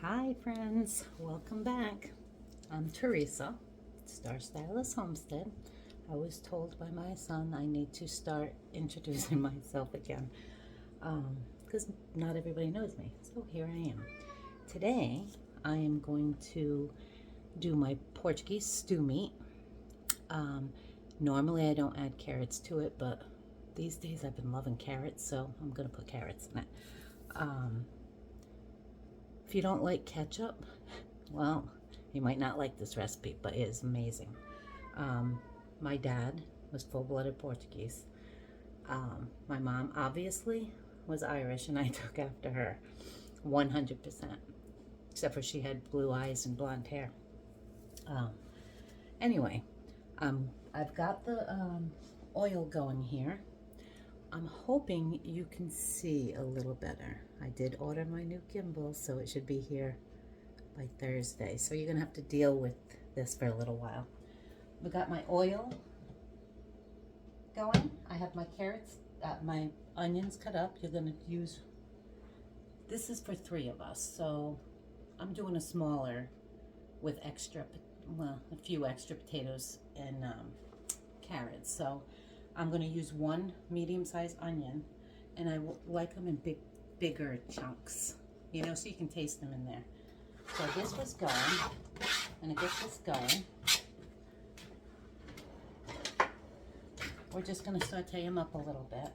Hi friends, welcome back. I'm Teresa, Star Stylist Homestead. I was told by my son I need to start introducing myself again because not everybody knows me. So here I am. Today I am going to do my Portuguese stew meat. Normally I don't add carrots to it, but these days I've been loving carrots, so I'm going to put carrots in it. If you don't like ketchup, well, you might not like this recipe, but it is amazing. My dad was full-blooded Portuguese. My mom obviously was Irish, and I took after her 100%, except for she had blue eyes and blonde hair. Anyway, I've got the oil going here. I'm hoping you can see a little better. I did order my new gimbal, so it should be here by Thursday. So you're gonna have to deal with this for a little while. We got my oil going. I have my carrots, my onions cut up. You're gonna use, this is for 3 of us, so I'm doing a smaller with extra, well, a few extra potatoes and carrots. So I'm going to use 1 medium-sized onion, and I like them in bigger chunks, you know, so you can taste them in there. So this was going. I'm going to get this going. We're just going to saute them up a little bit.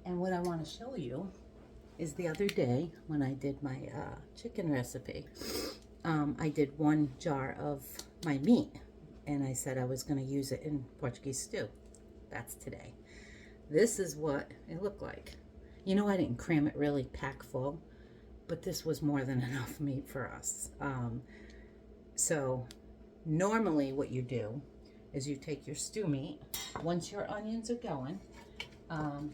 And what I want to show you is the other day when I did my chicken recipe, I did 1 jar of my meat, and I said I was going to use it in Portuguese stew. That's today. This is what it looked like. You know, I didn't cram it really pack full, but this was more than enough meat for us. So normally what you do is you take your stew meat, once your onions are going, and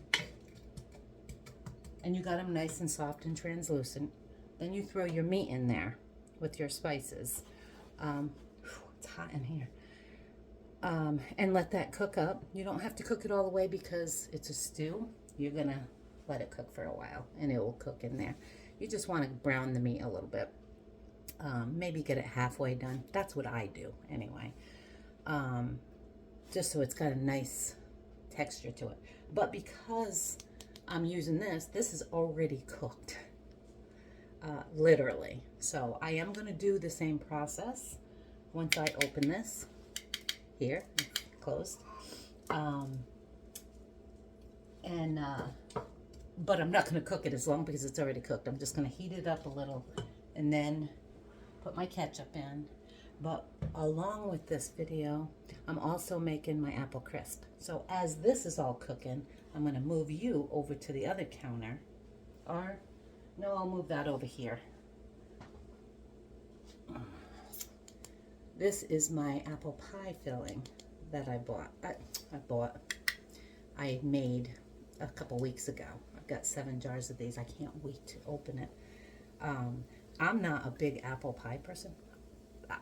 you got them nice and soft and translucent, then you throw your meat in there with your spices. It's hot in here. And let that cook up. You don't have to cook it all the way because it's a stew. You're gonna let it cook for a while and it will cook in there. You just want to brown the meat a little bit. Maybe get it halfway done. That's what I do anyway. Just so it's got a nice texture to it. But because I'm using this is already cooked. Literally. So I am gonna do the same process once I open this. Here, closed, but I'm not going to cook it as long because it's already cooked. I'm just going to heat it up a little and then put my ketchup in. But along with this video, I'm also making my apple crisp. So as this is all cooking, I'm going to move you over to the other counter, or no, I'll move that over here. This is my apple pie filling that I bought. I made a couple weeks ago. I've got 7 jars of these. I can't wait to open it. I'm not a big apple pie person.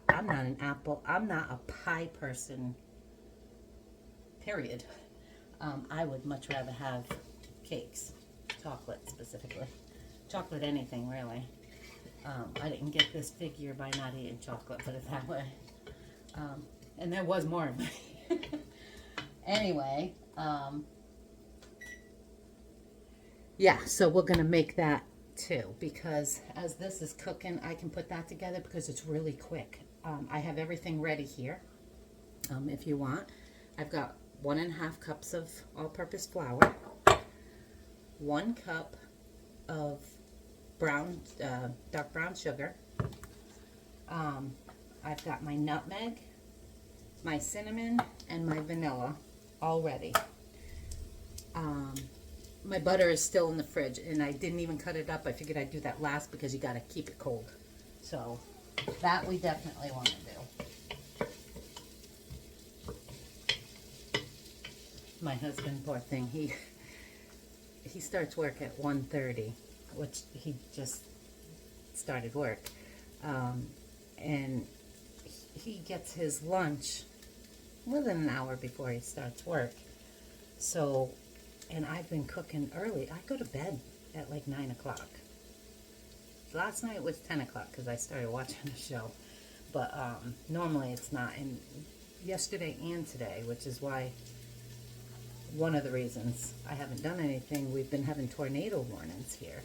I'm not a pie person, period. I would much rather have cakes, chocolate specifically. Chocolate anything, really. I didn't get this figure by not eating chocolate, put it that way. And there was more of me. Anyway, yeah, so we're going to make that too, because as this is cooking, I can put that together because it's really quick. I have everything ready here. If you want, I've got 1.5 cups of all-purpose flour, 1 cup of dark brown sugar. I've got my nutmeg, my cinnamon, and my vanilla all ready. My butter is still in the fridge, and I didn't even cut it up. I figured I'd do that last because you got to keep it cold. So that we definitely want to do. My husband, poor thing, he starts work at 1:30, which he just started work, and he gets his lunch within an hour before he starts work. So, and I've been cooking early. I go to bed at like 9 o'clock. last night was 10 o'clock because I started watching the show. But normally it's not. And yesterday and today, which is why one of the reasons I haven't done anything, we've been having tornado warnings here.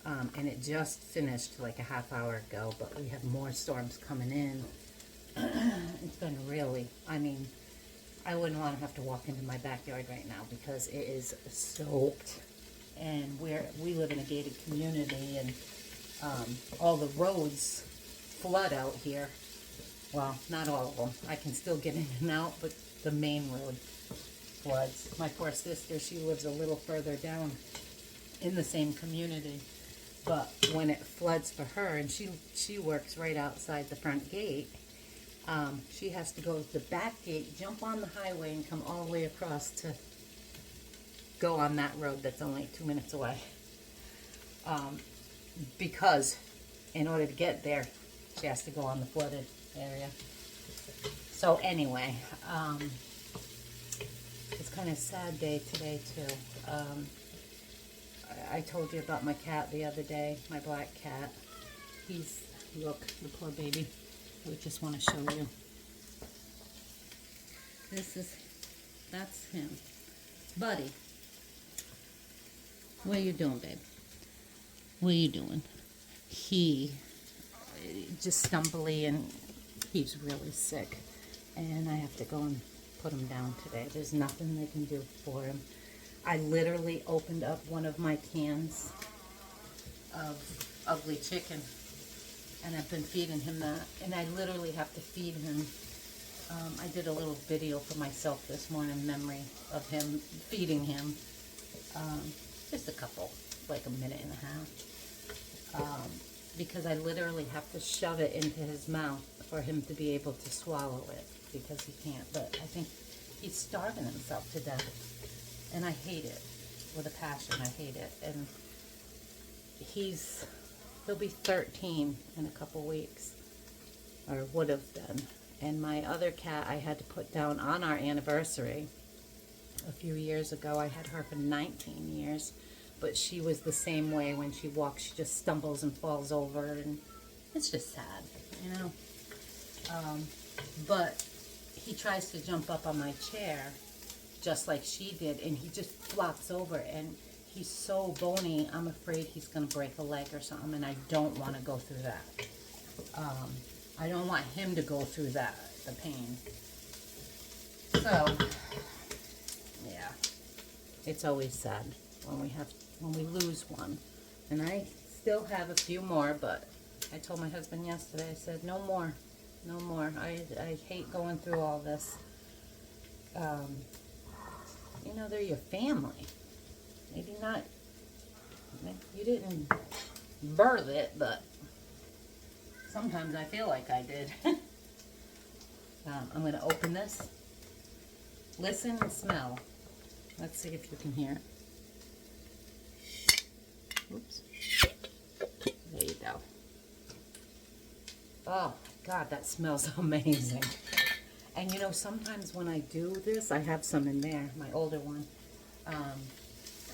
And it just finished like a half hour ago, but we have more storms coming in. It's been really, I mean, I wouldn't want to have to walk into my backyard right now because it is soaked. And we live in a gated community, and all the roads flood out here. Well, not all of them. I can still get in and out, but the main road floods. My poor sister, she lives a little further down in the same community. But when it floods for her, and she works right outside the front gate, she has to go to the back gate, jump on the highway, and come all the way across to go on that road that's only 2 minutes away. Because in order to get there, she has to go on the flooded area. So anyway, it's kind of a sad day today too. I told you about my cat the other day, my black cat. Look, the poor baby. I just want to show you. That's him. Buddy. What are you doing, babe? What are you doing? He just stumbly, and he's really sick. And I have to go and put him down today. There's nothing they can do for him. I literally opened up one of my cans of ugly chicken, and I've been feeding him that. And I literally have to feed him. I did a little video for myself this morning in memory of him, feeding him. Just a couple, like a minute and a half. Because I literally have to shove it into his mouth for him to be able to swallow it, because he can't. But I think he's starving himself to death. And I hate it with a passion. I hate it. And he'll be 13 in a couple weeks, or would have been. And my other cat I had to put down on our anniversary a few years ago. I had her for 19 years, but she was the same way. When she walks, she just stumbles and falls over, and it's just sad, you know. But he tries to jump up on my chair just like she did, and he just flops over, and he's so bony, I'm afraid he's going to break a leg or something, and I don't want to go through that. I don't want him to go through that, the pain. So, yeah, it's always sad when we lose one. And I still have a few more, but I told my husband yesterday, I said, no more. No more. I hate going through all this. You know, they're your family. Maybe not, you didn't birth it, but sometimes I feel like I did. I'm going to open this. Listen and smell. Let's see if you can hear it. Oops. There you go. Oh, God, that smells amazing. And you know, sometimes when I do this, I have some in there, my older one. I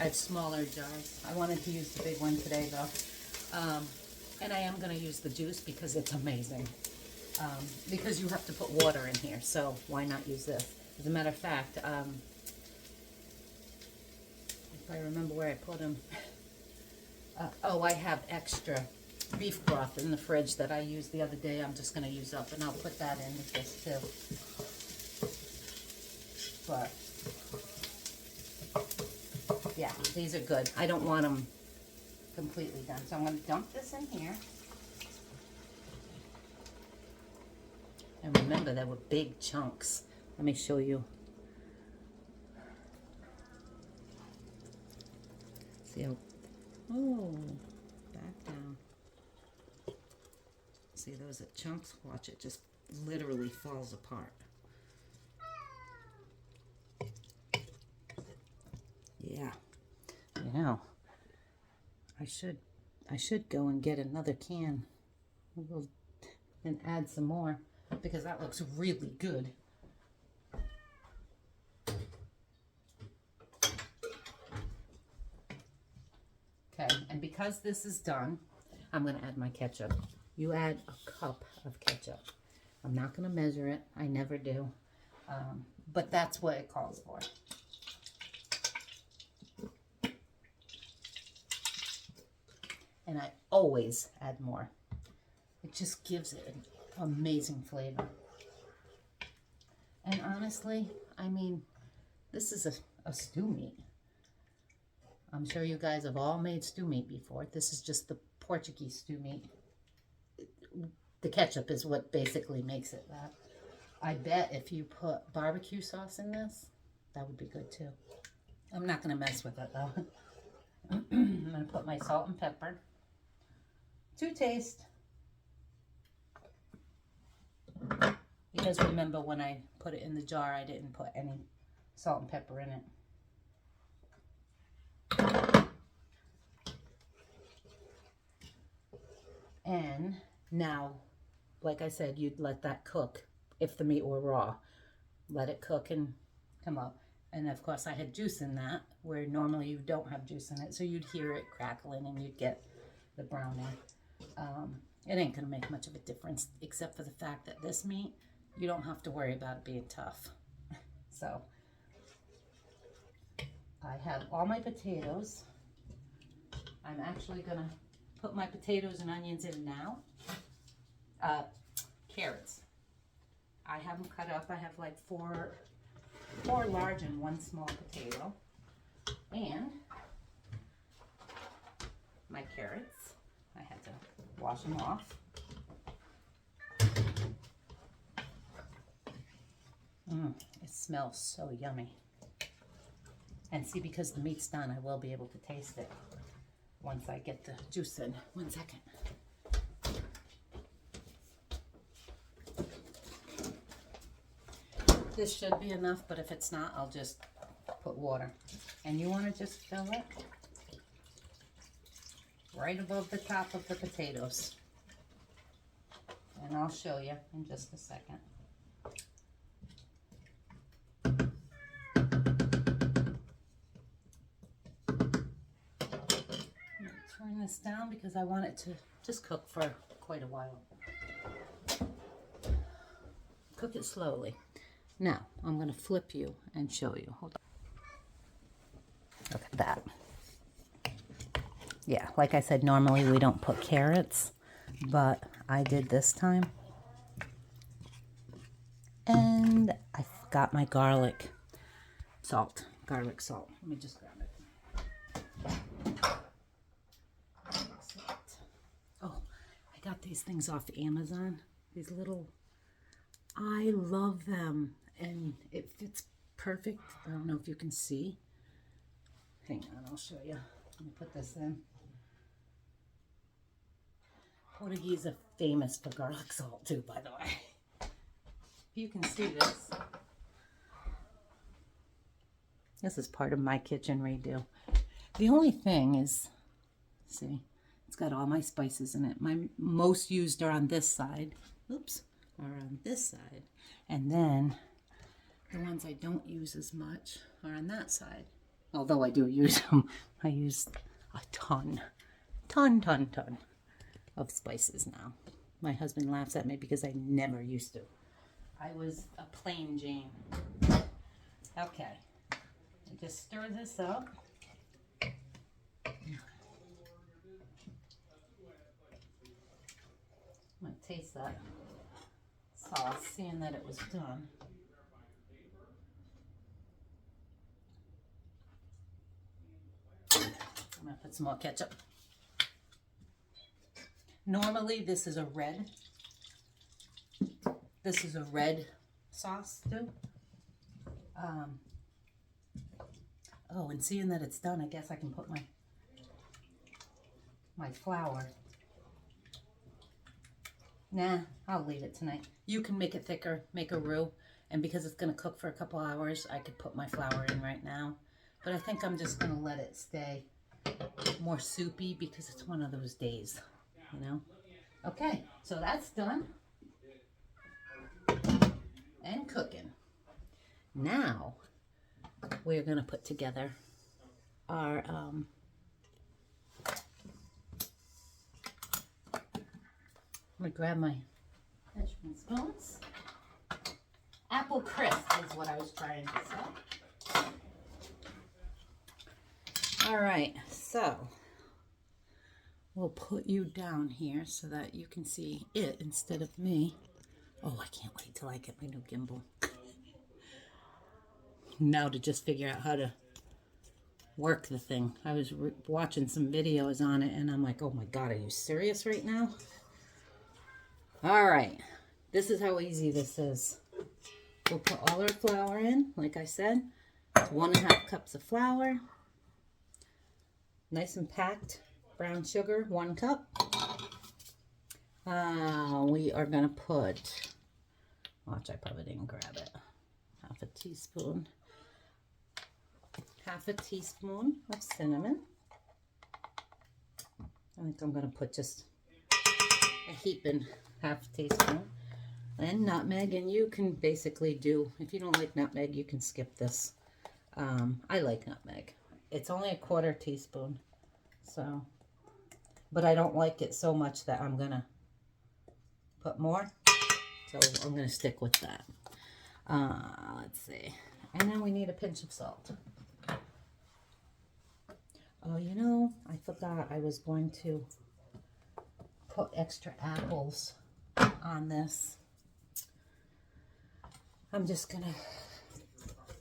have smaller jars. I wanted to use the big one today, though. And I am going to use the juice because it's amazing. Because you have to put water in here, so why not use this? As a matter of fact, if I remember where I put them. Oh, I have extra beef broth in the fridge that I used the other day. I'm just going to use up, and I'll put that in with this too. But yeah, these are good. I don't want them completely done, so I'm going to dump this in here. And remember, they were big chunks. Let me show you. See how, oh, back down. See, those are chunks. Watch, it just literally falls apart. Yeah. You know, I should go and get another can. And add some more, because that looks really good. Okay, and because this is done, I'm going to add my ketchup. You add a cup of ketchup. I'm not going to measure it. I never do. But that's what it calls for. And I always add more. It just gives it an amazing flavor. And honestly, I mean, this is a stew meat. I'm sure you guys have all made stew meat before. This is just the Portuguese stew meat. The ketchup is what basically makes it that. I bet if you put barbecue sauce in this, that would be good too. I'm not going to mess with it though. I'm going to put my salt and pepper to taste. Because remember, when I put it in the jar, I didn't put any salt and pepper in it. And now, like I said, you'd let that cook if the meat were raw. Let it cook and come up. And of course, I had juice in that, where normally you don't have juice in it. So you'd hear it crackling and you'd get the browning. It ain't going to make much of a difference, except for the fact that this meat, you don't have to worry about it being tough. So I have all my potatoes. I'm actually going to put my potatoes and onions in now. Carrots. I have them cut up. I have like four large and one small potato. And my carrots. I had to wash them off. It smells so yummy. And see, because the meat's done, I will be able to taste it once I get the juice in. 1 second. This should be enough, but if it's not, I'll just put water. And you want to just fill it right above the top of the potatoes. And I'll show you in just a second. Turn this down because I want it to just cook for quite a while. Cook it slowly. Now, I'm going to flip you and show you. Hold on. Look at that. Yeah, like I said, normally we don't put carrots, but I did this time. And I got my garlic salt. Garlic salt. Let me just grab it. Oh, I got these things off Amazon. These little, I love them. And it fits perfect. I don't know if you can see. Hang on, I'll show you. Let me put this in. Portuguese are famous for garlic salt too, by the way. If you can see this. This is part of my kitchen redo. The only thing is, see, it's got all my spices in it. My most used are on this side. Oops, are on this side. And then the ones I don't use as much are on that side. Although I do use them. I use a ton of spices now. My husband laughs at me because I never used to. I was a plain Jane. Okay. Just stir this up. I'm going to taste that sauce, seeing that it was done. I'm going to put some more ketchup. Normally this is a red sauce too. Oh, and seeing that it's done, I guess I can put my flour. Nah, I'll leave it tonight. You can make it thicker, make a roux, and because it's going to cook for a couple hours, I could put my flour in right now. But I think I'm just going to let it stay more soupy because it's one of those days, you know? Okay, so that's done. And cooking. Now, we're going to put together our gonna grab my measuring spoons. Apple crisp is what I was trying to say. All right, so we'll put you down here so that you can see it instead of me. Oh, I can't wait till I get my new gimbal. Now to just figure out how to work the thing. I was watching some videos on it and I'm like, oh my God, are you serious right now? All right, this is how easy this is. We'll put all our flour in, like I said. 1.5 cups of flour. Nice and packed. Brown sugar, 1 cup. We are gonna put, watch, I probably didn't grab it. Half a teaspoon of cinnamon. I think I'm gonna put just a heaping half a teaspoon. And nutmeg, and you can basically do, if you don't like nutmeg, you can skip this. I like nutmeg. It's only 1/4 teaspoon, so, but I don't like it so much that I'm gonna put more, so I'm gonna stick with that. Let's see, and then we need a pinch of salt. Oh, you know, I forgot I was going to put extra apples on this. I'm just gonna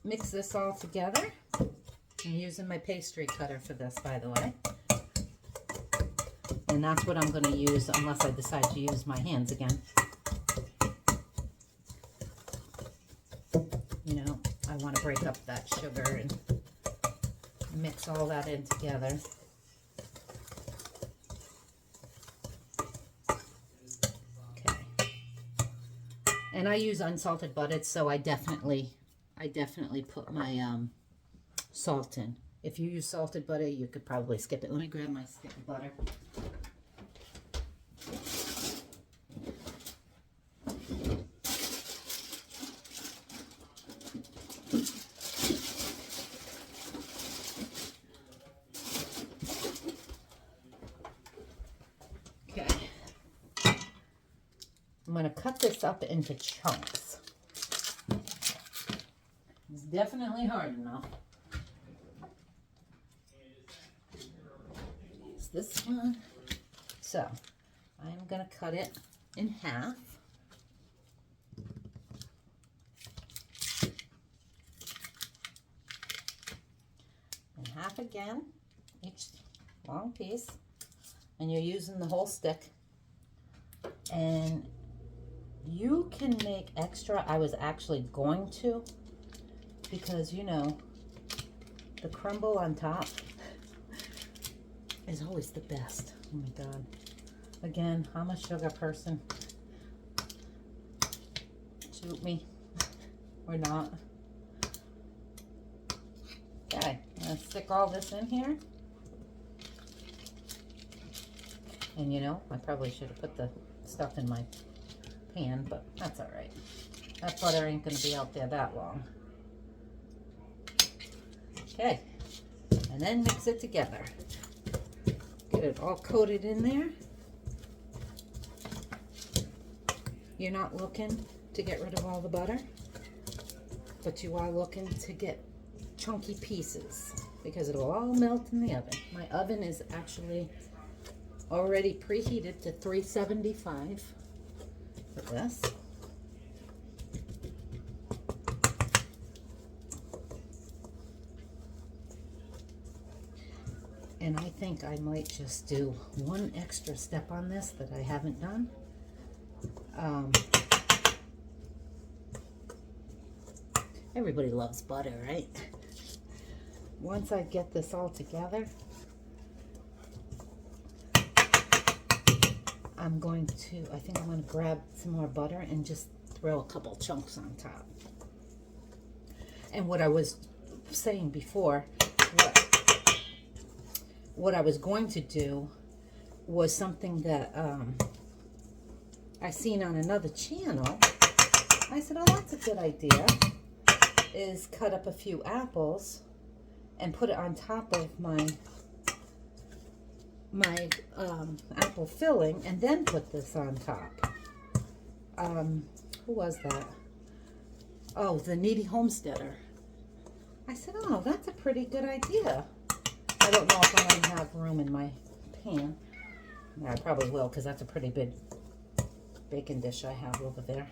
mix this all together. I'm using my pastry cutter for this, by the way. And that's what I'm gonna use unless I decide to use my hands again. You know, I want to break up that sugar and mix all that in together. And I use unsalted butter, so I definitely put my salt in. If you use salted butter, you could probably skip it. Let me grab my stick of butter. Okay. I'm going to cut this up into chunks. It's definitely hard enough. Use this one. So, I'm going to cut it in half. And half again, each long piece. And you're using the whole stick. And you can make extra. I was actually going to, because you know, the crumble on top is always the best. Oh my God. Again, I'm a sugar person. Shoot me or not. Okay, I'm gonna stick all this in here. And you know, I probably should have put the stuff in my pan, but that's all right. That butter ain't gonna be out there that long. Okay, and then mix it together. Get it all coated in there. You're not looking to get rid of all the butter, but you are looking to get chunky pieces because it'll all melt in the oven. My oven is actually already preheated to 375 for this. And I think I might just do one extra step on this that I haven't done. Everybody loves butter, right? Once I get this all together, I think I'm going to grab some more butter and just throw a couple chunks on top. And what I was saying before, what I was going to do was something that I seen on another channel. I said, oh, that's a good idea, is cut up a few apples and put it on top of my my apple filling and then put this on top. Who was that? Oh, the Needy Homesteader. I said, oh, that's a pretty good idea. I don't know if I'm going to have room in my pan. Yeah, I probably will, because that's a pretty big baking dish I have over there.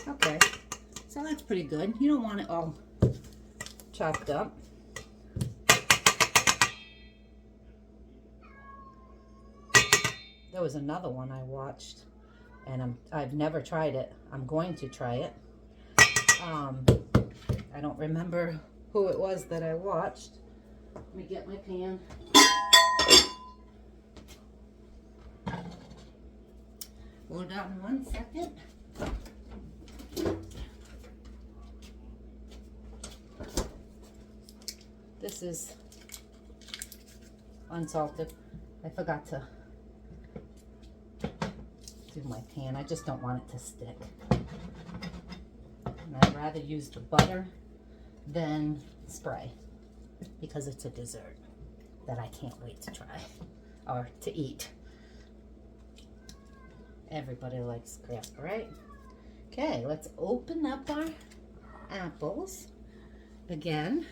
Okay, so that's pretty good. You don't want it all chopped up. There was another one I watched, and I've never tried it. I'm going to try it. I don't remember who it was that I watched. Let me get my pan. Hold on 1 second. This is unsalted. I forgot to do my pan. I just don't want it to stick. And I'd rather use the butter than spray because it's a dessert that I can't wait to try or to eat. Everybody likes crap, right? Okay, let's open up our apples again.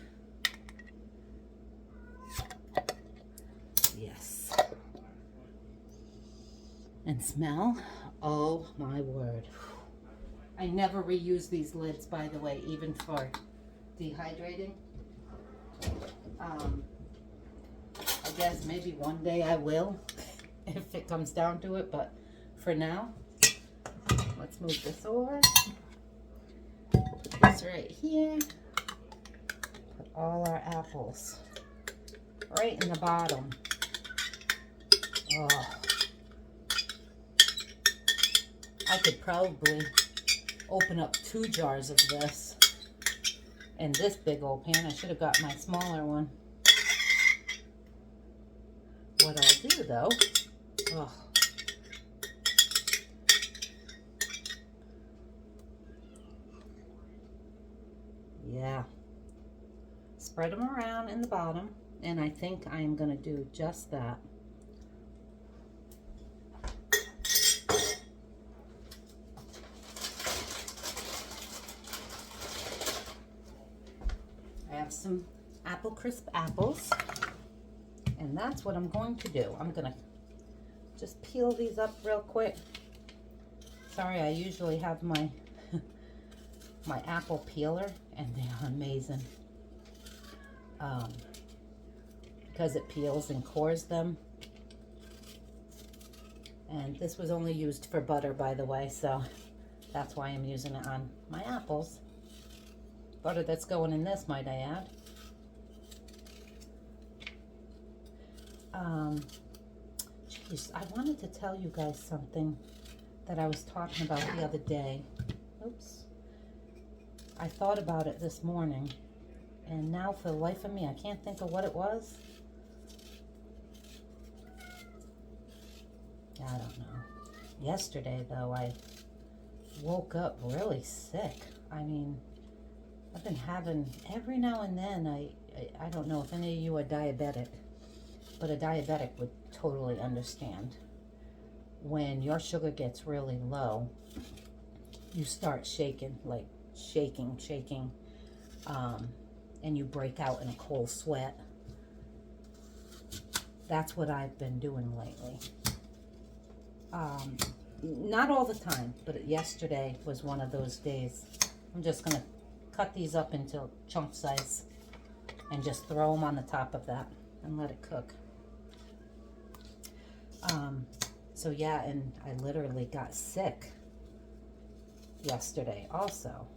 Yes. And smell. Oh my word. I never reuse these lids, by the way, even for dehydrating. I guess maybe one day I will if it comes down to it, but for now, let's move this over. Put this right here. Put all our apples right in the bottom. Oh. I could probably open up 2 jars of this in this big old pan. I should have got my smaller one. What I'll do though, oh, yeah, spread them around in the bottom, and I think I am going to do just that. I have some apple crisp apples, and that's what I'm going to do. I'm going to just peel these up real quick. Sorry, I usually have my my apple peeler, and they're amazing because it peels and cores them. And this was only used for butter, by the way, so that's why I'm using it on my apples. Butter that's going in this, might I add. Geez, I wanted to tell you guys something that I was talking about the other day. Oops. I thought about it this morning, and now for the life of me, I can't think of what it was. I don't know. Yesterday, though, I woke up really sick. I mean, I've been having, every now and then, I don't know if any of you are diabetic, but a diabetic would totally understand. When your sugar gets really low, you start shaking, like shaking, and you break out in a cold sweat. That's what I've been doing lately. Not all the time, but yesterday was one of those days. I'm just going to cut these up into chunk size and just throw them on the top of that and let it cook. So yeah, and I literally got sick yesterday also.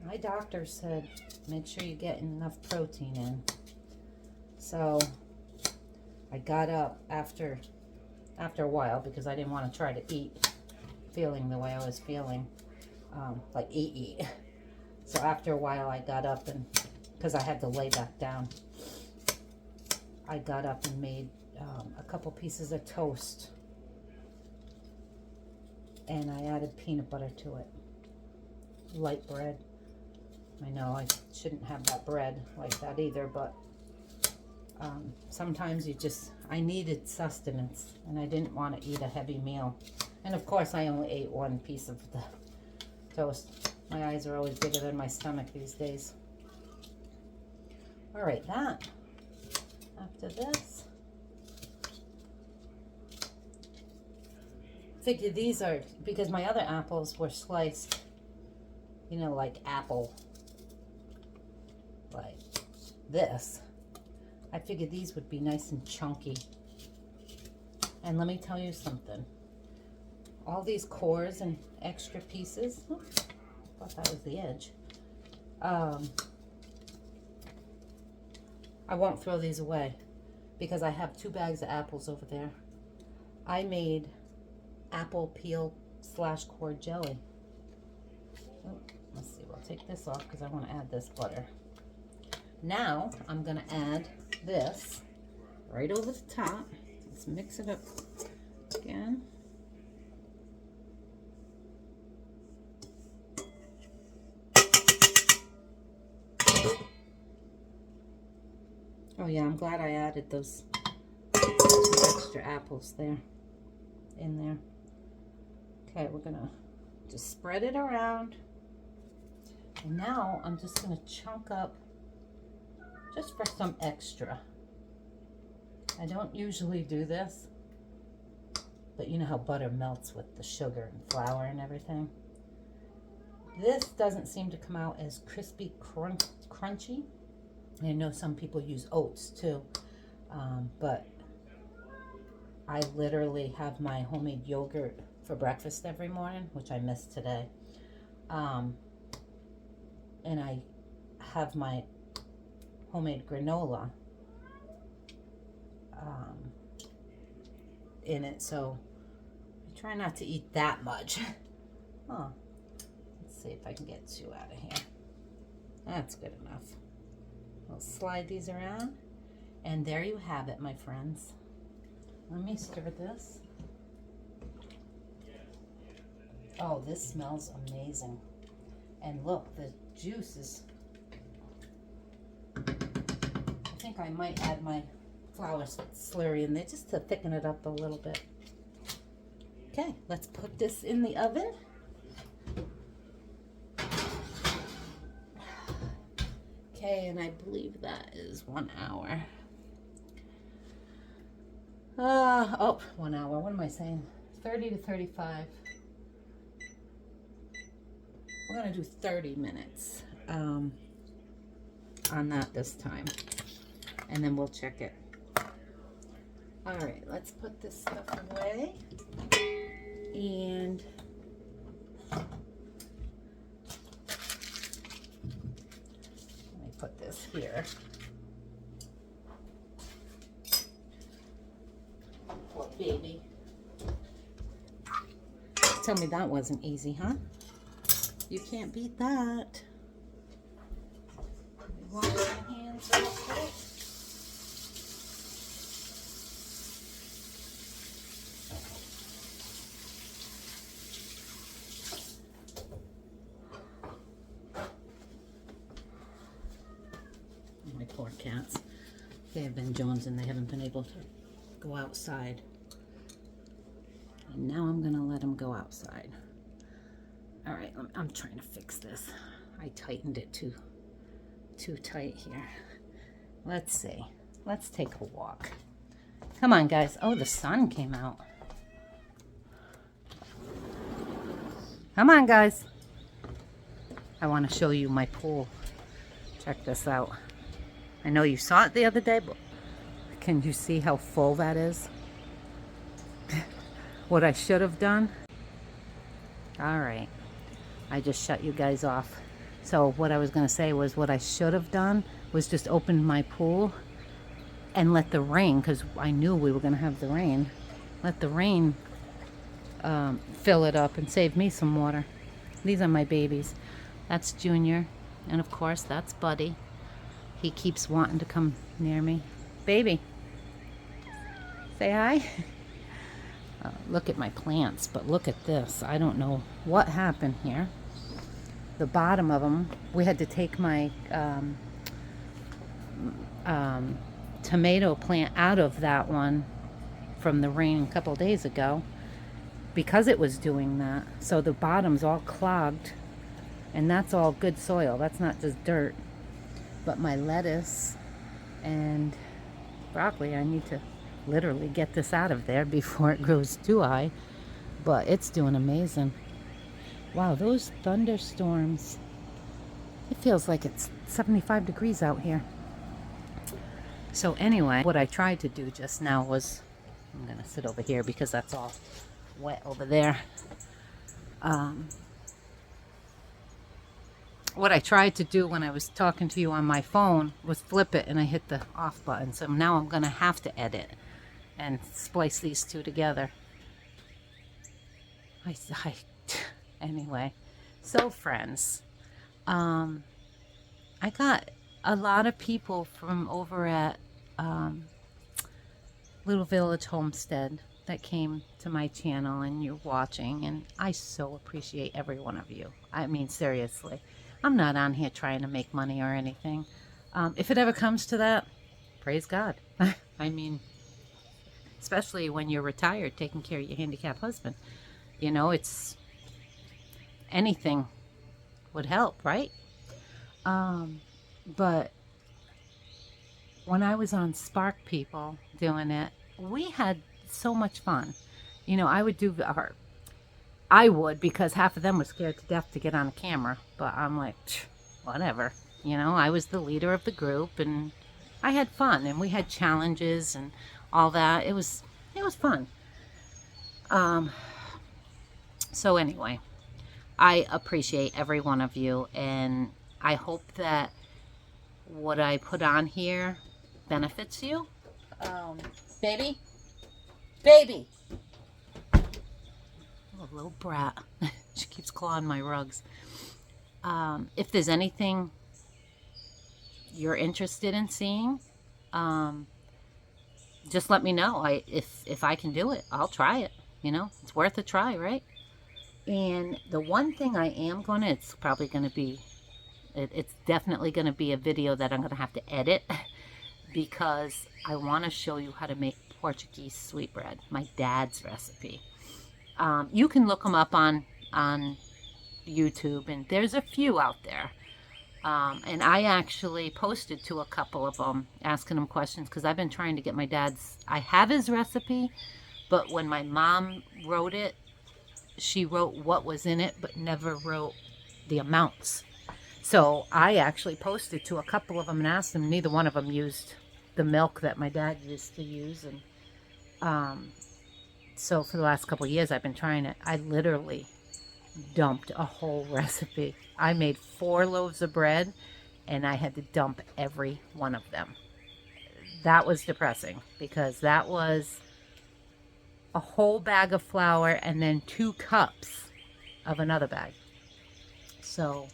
My doctor said make sure you get enough protein in. So I got up after a while because I didn't want to try to eat feeling the way I was feeling, like eat. So after a while I got up, and because I had to lay back down, I got up and made a couple pieces of toast, and I added peanut butter to it, light bread. I know I shouldn't have that bread like that either, but sometimes I needed sustenance and I didn't want to eat a heavy meal. And of course I only ate one piece of the toast. My eyes are always bigger than my stomach these days. All right, that. After this, figure these are, because my other apples were sliced, you know, like apple, like this. I figured these would be nice and chunky. And let me tell you something. All these cores and extra pieces, I thought that was the edge. I won't throw these away because I have 2 bags of apples over there. I made apple peel / core jelly. Oh, let's see, we'll take this off because I want to add this butter. Now I'm going to add this right over the top. Let's mix it up again. Oh yeah, I'm glad I added those extra apples there, in there. Okay, we're gonna just spread it around. And now I'm just gonna chunk up just for some extra. I don't usually do this, but you know how butter melts with the sugar and flour and everything. This doesn't seem to come out as crispy, crunchy. I know some people use oats too, but I literally have my homemade yogurt for breakfast every morning, which I missed today. And I have my homemade granola in it, so I try not to eat that much. Oh, let's see if I can get 2 out of here. That's good enough. I'll slide these around, and there you have it, my friends. Let me stir this. Oh, this smells amazing. And look, the juice is... I think I might add my flour slurry in there just to thicken it up a little bit. Okay, let's put this in the oven. Okay, and I believe that is 1 hour. 1 hour. What am I saying? 30 to 35. We're going to do 30 minutes on that this time. And then we'll check it. All right, let's put this stuff away. And put this here. Poor baby. Tell me that wasn't easy, huh? You can't beat that. Wash my hands real quick. My poor cats. They have been Jones and they haven't been able to go outside. And now I'm going to let them go outside. All right, I'm trying to fix this. I tightened it too tight here. Let's see. Let's take a walk. Come on, guys. Oh, the sun came out. Come on, guys. I want to show you my pool. Check this out. I know you saw it the other day, but can you see how full that is? What I should have done? All right. I just shut you guys off. So what I was going to say was what I should have done was just open my pool and let the rain, because I knew we were going to have the rain, let the rain fill it up and save me some water. These are my babies. That's Junior. And of course, that's Buddy. He keeps wanting to come near me. Baby, say hi. Look at my plants, but look at this. I don't know what happened here. the bottom of them, we had to take my tomato plant out of that one from the rain a couple days ago because it was doing that. So the bottom's all clogged, and that's all good soil. That's not just dirt. But my lettuce and broccoli, I need to literally get this out of there before it grows too high. But it's doing amazing. Wow, those thunderstorms. It feels like it's 75 degrees out here. So anyway, what I tried to do just now was, I'm going to sit over here because that's all wet over there. What I tried to do when I was talking to you on my phone was flip it, and I hit the off button. So now I'm going to have to edit and splice these two together. Anyway, so friends, I got a lot of people from over at Little Village Homestead that came to my channel, and you're watching, and I so appreciate every one of you. I mean, seriously, I'm not on here trying to make money or anything. If it ever comes to that, praise God. I mean, especially when you're retired taking care of your handicapped husband. You know, it's anything would help, right? But when I was on Spark People doing it, we had so much fun. You know, I would because half of them were scared to death to get on a camera, but I'm like, whatever. You know, I was the leader of the group, and I had fun, and we had challenges and all that. It was fun. So anyway, I appreciate every one of you, and I hope that what I put on here benefits you. Baby, oh, little brat. She keeps clawing my rugs. If there's anything you're interested in seeing, just let me know. If I can do it, I'll try it. You know, it's worth a try, right? And the one thing I am gonna, it's definitely gonna be a video that I'm gonna have to edit because I want to show you how to make Portuguese sweetbread, my dad's recipe. You can look them up on YouTube, and there's a few out there. And I actually posted to a couple of them, asking them questions, because I've been trying to get my dad's, I have his recipe, but when my mom wrote it, she wrote what was in it, but never wrote the amounts. So I actually posted to a couple of them and asked them. Neither one of them used the milk that my dad used to use. And so for the last couple of years, I've been trying it. I literally dumped a whole recipe. I made 4 loaves of bread, and I had to dump every one of them. That was depressing, because that was a whole bag of flour and then 2 cups of another bag. So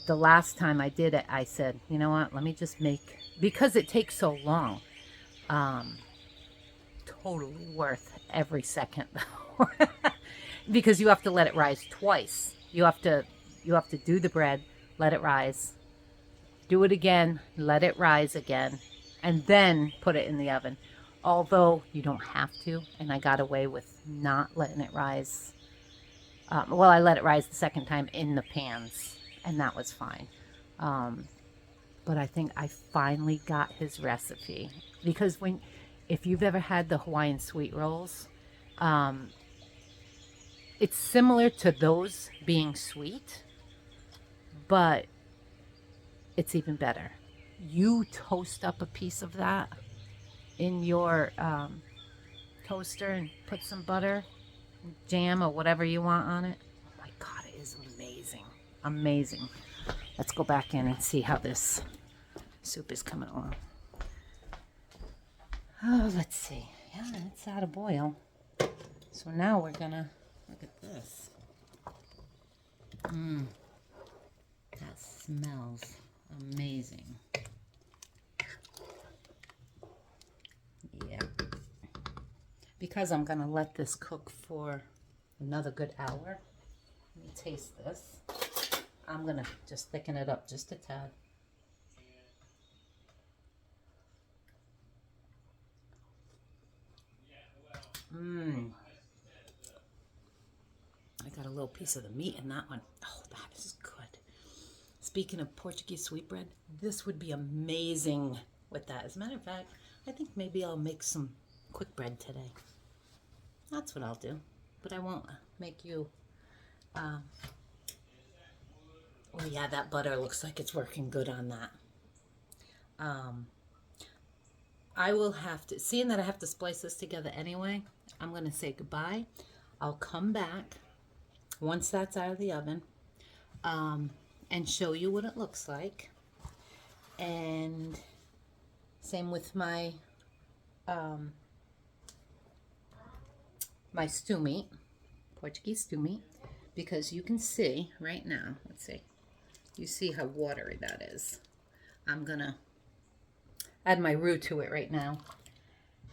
the last time I did it, I said, you know what, let me just make, because it takes so long, totally worth every second though. Because you have to let it rise twice. You have to do the bread, let it rise, do it again, let it rise again, and then put it in the oven. Although you don't have to, and I got away with not letting it rise. Well, I let it rise the second time in the pans, and that was fine. But I think I finally got his recipe, because if you've ever had the Hawaiian sweet rolls, it's similar to those being sweet, but it's even better. You toast up a piece of that in your toaster and put some butter, jam, or whatever you want on it. Oh my God, it is amazing. Amazing. Let's go back in and see how this soup is coming along. Oh, let's see. Yeah, it's out of boil. So now we're gonna look at this. That smells amazing. Yeah. Because I'm gonna let this cook for another good hour. Let me taste this. I'm gonna just thicken it up just a tad. I got a little piece of the meat in that one. Oh, that is good. Speaking of Portuguese sweetbread, this would be amazing with that. As a matter of fact, I think maybe I'll make some quick bread today. That's what I'll do. But I won't make you... oh yeah, that butter looks like it's working good on that. I will have to... Seeing that I have to splice this together anyway, I'm going to say goodbye. I'll come back once that's out of the oven and show you what it looks like. And same with my my stew meat, Portuguese stew meat, because you can see right now, let's see, you see how watery that is. I'm gonna add my roux to it right now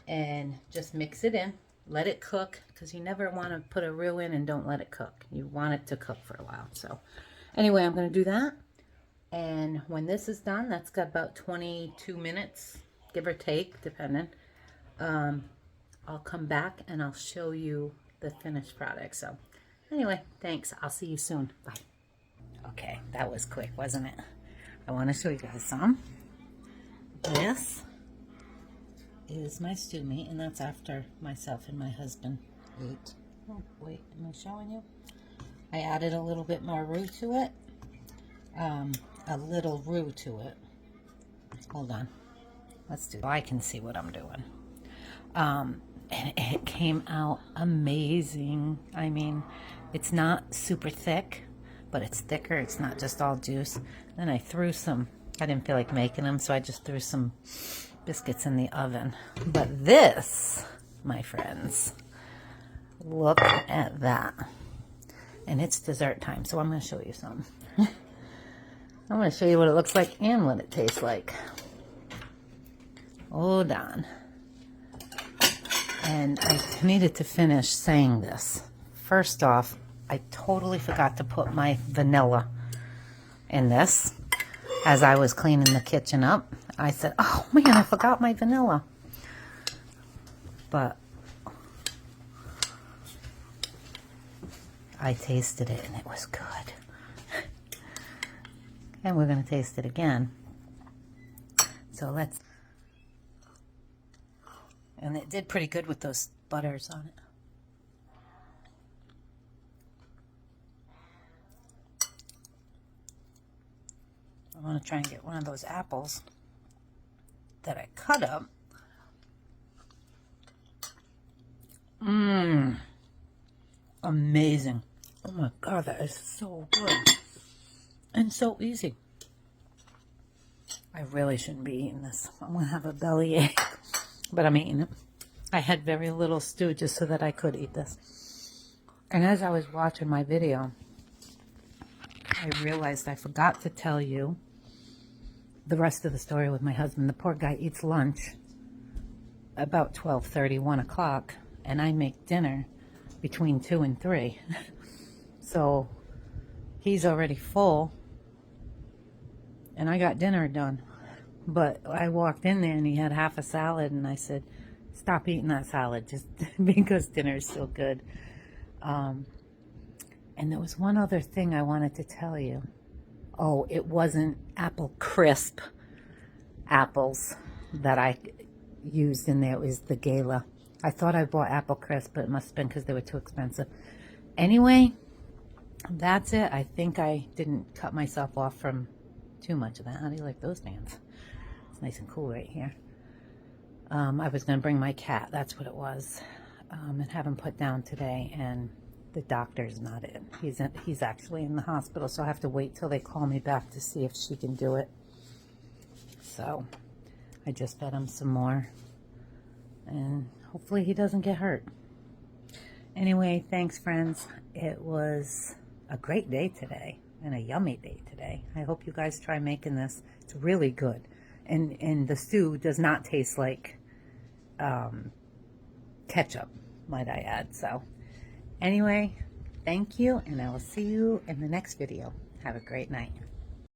and just mix it in, let it cook, because you never want to put a roux in and don't let it cook. You want it to cook for a while. So anyway, I'm going to do that, and when this is done, that's got about 22 minutes, give or take, depending. I'll come back and I'll show you the finished product. So anyway, thanks. I'll see you soon. Bye. Okay, that was quick, wasn't it? I want to show you guys some. This is my stew meat, and that's after myself and my husband ate. Oh, wait, am I showing you? I added a little bit more roux to it. A little roux to it. Hold on. Let's do it. I can see what I'm doing. And it came out amazing. I mean, it's not super thick, but it's thicker. It's not just all juice. Then I threw some, I didn't feel like making them, so I just threw some biscuits in the oven. But this, my friends, look at that. And it's dessert time, so I'm going to show you some. I'm going to show you what it looks like and what it tastes like. Hold on. And I needed to finish saying this. First off, I totally forgot to put my vanilla in this. As I was cleaning the kitchen up, I said, oh man, I forgot my vanilla. But I tasted it and it was good. And we're going to taste it again. So let's... And it did pretty good with those butters on it. I want to try and get one of those apples that I cut up. Amazing. Oh my God, that is so good. And so easy. I really shouldn't be eating this. I'm going to have a bellyache. But I'm eating it. I had very little stew just so that I could eat this. And as I was watching my video, I realized I forgot to tell you the rest of the story with my husband. The poor guy eats lunch about 12:30, 1 o'clock, and I make dinner between 2 and 3. So he's already full, and I got dinner done. But I walked in there and he had half a salad, and I said, stop eating that salad just because dinner is so good. And there was one other thing I wanted to tell you. Oh, it wasn't apple crisp apples that I used in there. It was the Gala. I thought I bought apple crisp, but it must have been because they were too expensive. Anyway, that's it. I think I didn't cut myself off from too much of that. How do you like those fans? It's nice and cool right here. I was going to bring my cat. That's what it was. And have him put down today. And the doctor's not in. He's actually in the hospital. So I have to wait till they call me back to see if she can do it. So I just fed him some more. And hopefully he doesn't get hurt. Anyway, thanks friends. It was a great day today. And a yummy day today. I hope you guys try making this. It's really good. And the stew does not taste like ketchup, might I add. So anyway, thank you, and I will see you in the next video. Have a great night.